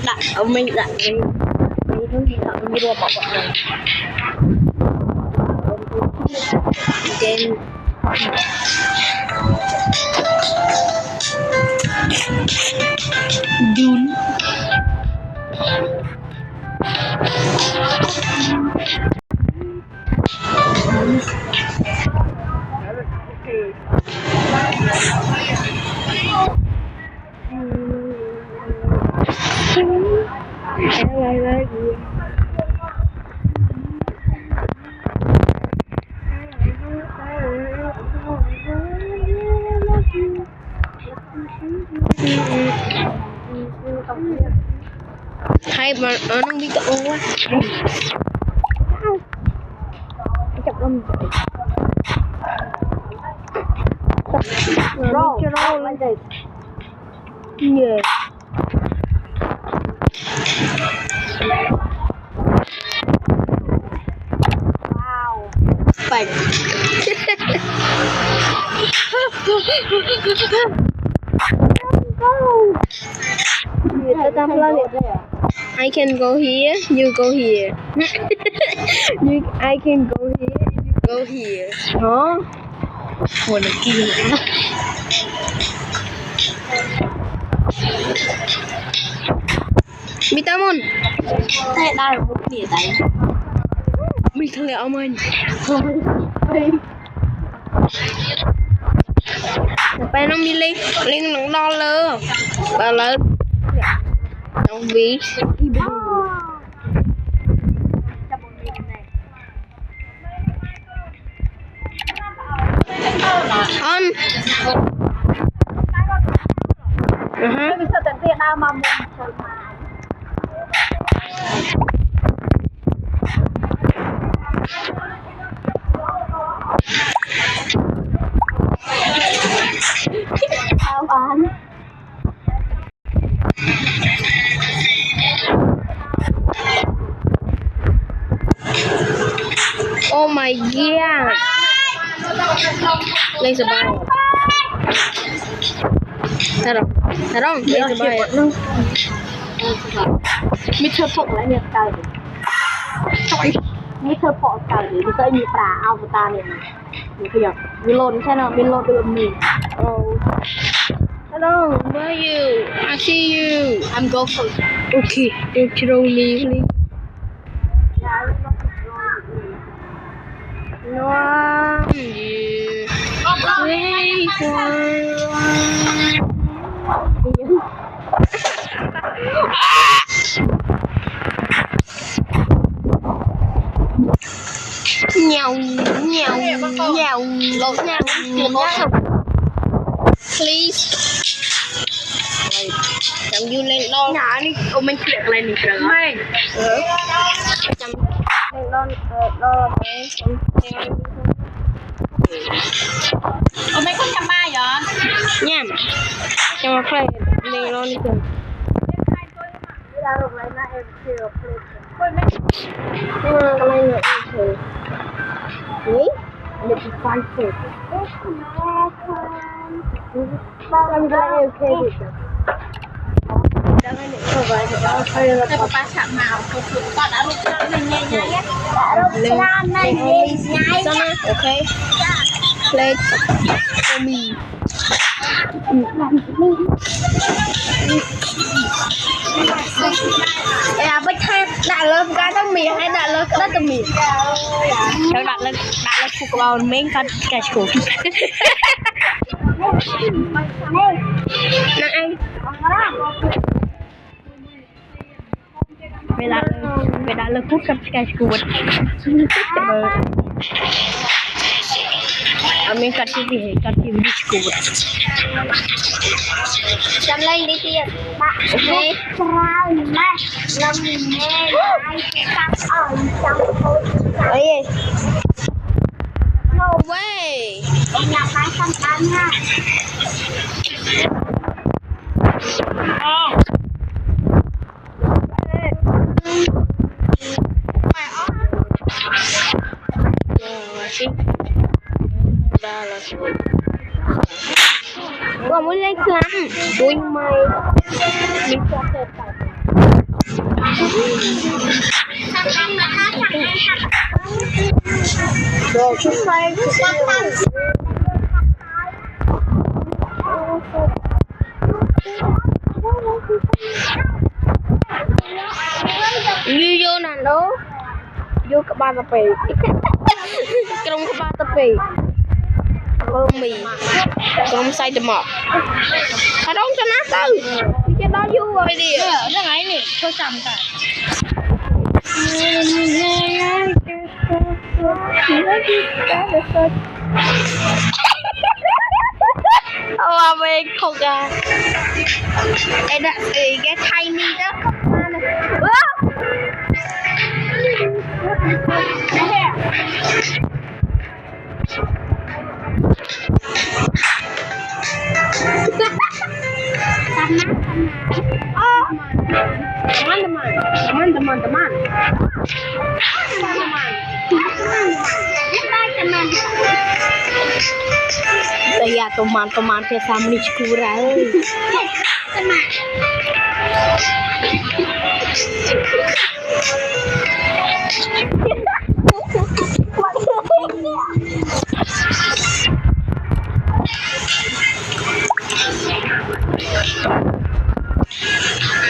đặt mình đặt mình hướng đi thẳng đi qua bảo vật này trên Dune hay mà nó bị tụ quá chụp lâm roll like this yeah wow bảnh I can go here, you go here. I can go here, you go here. Hả? Ủa nó kia hả? Bitamon. Thế đây là một địa đấy. Mình thằng lẹo mình. Phải nó đi lên nó đo lơ. Bà lớn. Trong ví. On. Mình sẽ tận tiện nào mà mình chơi mà. Sao bán? Oh my god. Lên sờ bay. Thật không? Lên sờ bay. Mít thơ phộng lại nhiệt cay. Mít thơ phộng cay thì sẽมีปลา avatar เนี่ยมีขยับมีโลนใช่ไหมมีโลนด้วยมี Oh. Hello, where are you? I see you. I'm go first. Okay, don't throw me, please. No, you. Wait for nhau lột nhau please chậm du lên đo nhỏ đi ô mình click lên đi rồi mày chậm lên đo đấy ô mấy con chậm ba vậy nha chậm mà play lên đo đi rồi ra rồi lại na em chưa play quên mấy cái này nữa thôi đấy để đi fan phượt làm ra em kêu được đang anh định có vậy đó thôi là ba chạm màu của tụi con đã lúc lên nhanh nhanh á lên nhanh okay play for me bất hết đã lên cái tấm mì hay đã lên cái tấm mì đâu đặt lên phục vào mấy con cái củ nè anh về đã lên phút cái củ mình cắt cái gì củ chăm lên đi kia bạn okay trao mà làm nghe ai cắt ở trong thôi ơi no way em làm cái xong ăn ha gua muốn lên lắm đuôi mày mình cho Đồ chút phai chút phai như vô nè đó vô cả ba tập bì trong cả ba tập bì con mì con xay tôm mọt ở đâu cho nó tư cho đó vô rồi đi ở đó ngay nè thôi sầm cả oh my god đây là cái thay mi đó teman-teman saya teman-teman biasa menikura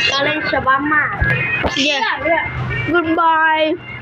kalian coba mah ya goodbye